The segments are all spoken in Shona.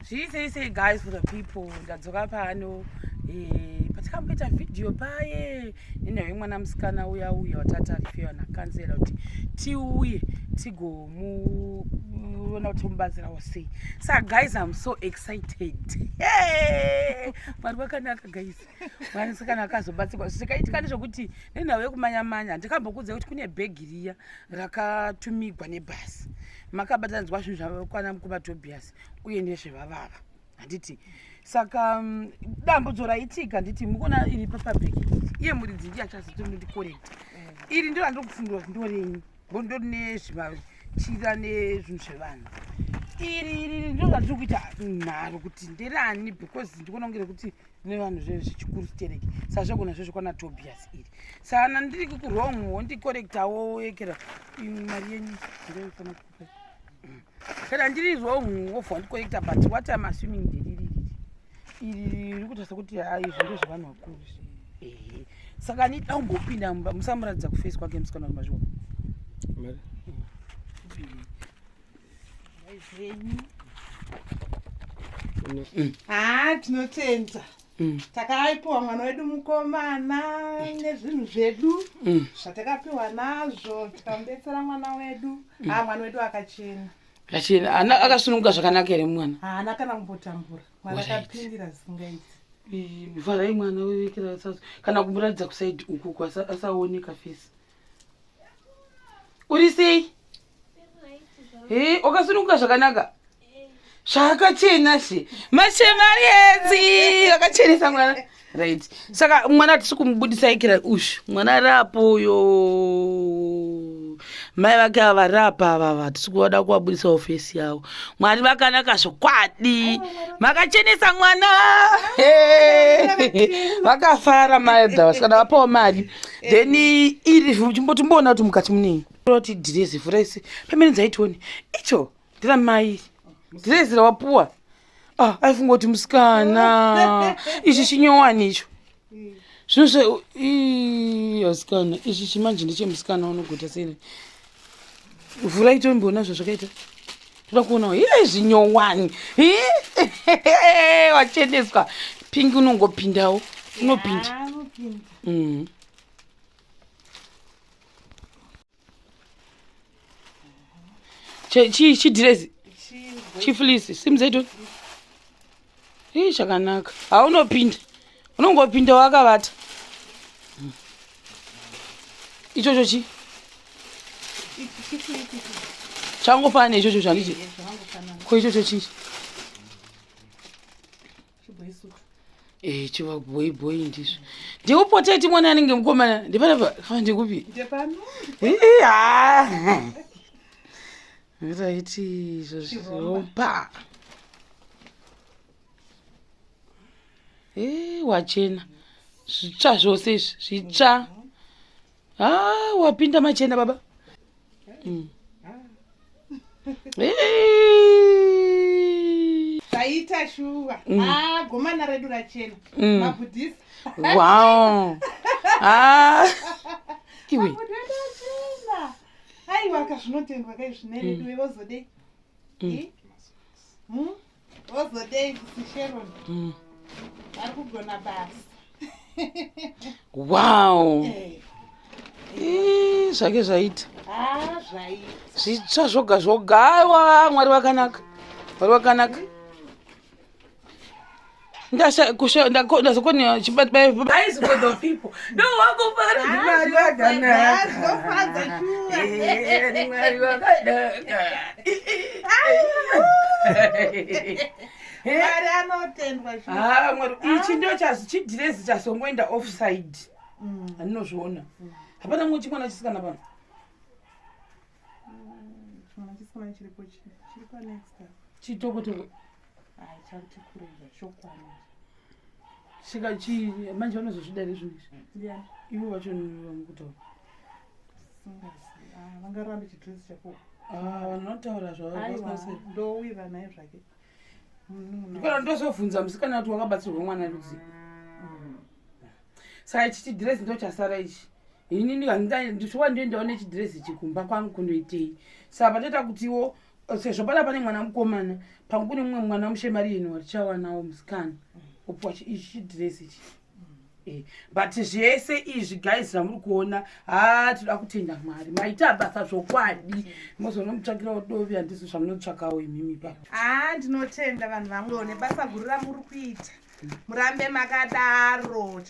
Say guys for the people ndadzoka pano patikamboita video paye nenaye mwana musikana uya watati arifewa nakansela kuti tiuye tigomuona kuti tomubatsirawo sei. Saka guys, I'm so excited. Mwari wakanaka guys, mwari musikana akazobatsirwa zvikaitika nezvokuti nenaye kumanya-manya ndikambokudza kuti kune bhegi riya rakatumigwa nebhasi makabatanzwa zvinhu zvakwana mukoma Tobias uye nezvevavava handiti. Saka dambudzo raitika nditi mukuona iri papabheki iye muridzi ndiye achazotondikorekt iri ndo randokufundira kuti ndorenyi ngondori nezvimachira nezvinhu zvevanhu iri ndo randiri kuita nharo kuti nderani because ndikonongere kuti nevanhu zvezvichikuru chitereki saka zvagona zvezvokwana Tobias iri saka nandiri kukuromwo ndikorektawo ekera mari yenyu ndoifana kukupa kana ndiri wrong wofwa ndikorekta but what I'm assuming ndiriri iri rikuita sekuti hai zvinhu zvevanhu vakuru saka nida ungopinda mumba musamuratidza kufesi kwake musikana kumazviwa tinotenda takaipiwa mwana wedu mukomana nezvinhu zvedu zvatakapiwa nazvo tikamubetsera mwana wedu. Mwana wedu akachena akasununguka zvakanaka here mwana haana kana kumbotambura mwana akapindira zisingaiti vharai mwana wevekera kana kumuratidza kusaidi ukuku asaoneka fesi. Uri sei wakasununguka zvakanaka zvakachena she machemariedzi akachenesa mwana right. Saka mwana hatisi kumubudisa ikira ushu mwana rapoyo mai vake avarapa avava hatisi kuoda kuvabudisawo fesi yavo. Mwari vakanaka zvokwadi makachenesa mwana vakafara maedza vasikana vapawo mari then iri chimbotimboona kuti mukati munei kuti dhirezi vhuraisi pemene dzaitioni icho ndira mai dhirezi rawapuwa aifunga kuti musikana ichi chinyowani icho zvinhu asikana ichi chimanje ndechemusikana unogota sei vhura itomboona zvazvakaita toda kuonawo zvinyowani wacheneswa pingi unongopindawo unopinda chidhirezi chifilisi simzaitoni zvakanaka haunopinda unongopinda wakavata ichocho chi changofana neichocho zvanditi ko ichocho chichi chiva bhoibhoi ndizvo ndikupoteti mwana anenge mukomana ndepanapa kava ndikupi raiti zvoziropa wachena zvitsva zvose izvi zvitsva wapinda machena baba zvaita shuva gomana redu rachena mabhudhisa wow iwe aiwa kazvinotendwa kai zvineredu wozodei wozodei kusisheron ari kugona basi wow zvake zvaita zvitsva zvoga zvoga mwari wakanaka mwari wakanaka ndazokoni ichi ndo chidhirezi chazongoenda offside andinozviona hapana mumwe chimwana chisikana pano chitokotoko svika chii manje vanozozvida rezvinhu izvi ivo vacho vamukutaura vangarambe chidhirezi chako vanotaura zvavandowira naye zvake ndikana ndozobvunza musikana kuti wakabatsirwa mwana rudzi saka ichi chidhirezi ndo chasara ichi ini ndishuwa ndoendawo nechidhirezi chikumba kwangu kundoitei saka patoita kutiwo sezvo pada pane mwana mukomana pangu kune mumwe mwana mushemari yenu watichawanawo musikana opuwa chidhiresi ichi but zvese izvi guys zvamuri kuona toda kutenda mwari maita basa zvokwadi mozonomutsvakirawo dovi handizvo zvamunotsvakawo imimi pa ndinotenda vanhu vamwe nebasa guru ramuri kuita murambe makadaro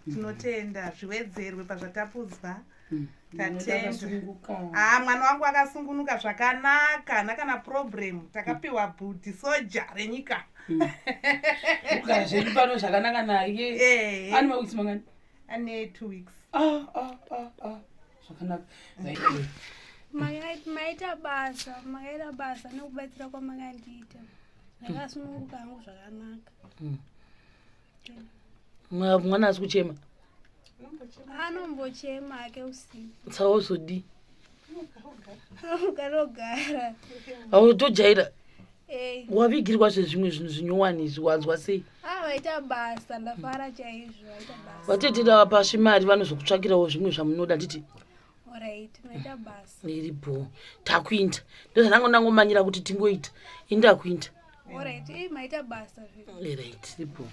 tinotenda zviwedzerwe pazvatapudzwa tatenda mwana wangu akasungunuka zvakanaka hana kana problem takapiwa bhudhi soja renyika kugara zvedu pano zvakanaka naye ane mawiksi mangani ane 2 weeks zvakanaka maita basa nekubatsira kwamangandiita ndakasununguka hangu zvakanaka mwana asi kuchema anombochema ake usiku tsauzodi ukarogara autojaira wavigirwa zvezvimwe zvinhu zvinyowani izvi wanzwa sei vaita basa ndafara chaizvo vaita basa vatetera pashi mari vanozokutsvakirawo zvimwe zvamunoda nditi alright maita basa iripo takuinda ndozvanangonangomanyira kuti tingoita indakuinda alright maita basa right iripo